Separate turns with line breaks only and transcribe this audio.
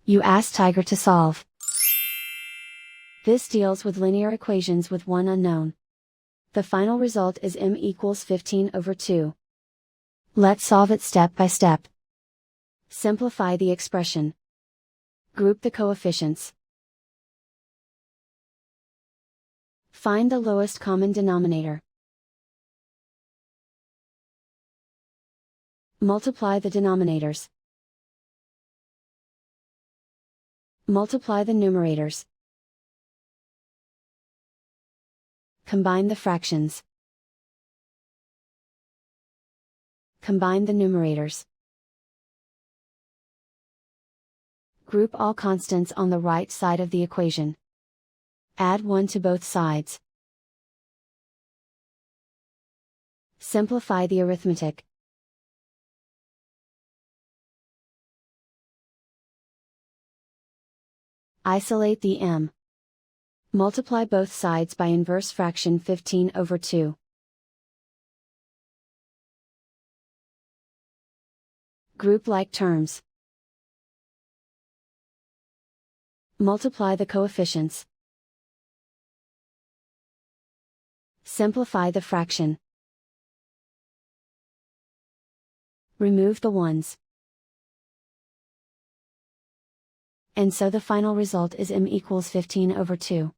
You ask Tiger to solve. This deals with linear equations with one unknown. The final result is m equals 15/2. Let's solve it step by step. Simplify the expression. Group the coefficients. Find the lowest common denominator. Multiply the denominators. Multiply the numerators. Combine the fractions. Combine the numerators. Group all constants on the right side of the equation. Add 1 to both sides. Simplify the arithmetic. Isolate the m. Multiply both sides by inverse fraction 15/2. Group like terms. Multiply the coefficients. Simplify the fraction. Remove the ones. And so the final result is m equals 15/2.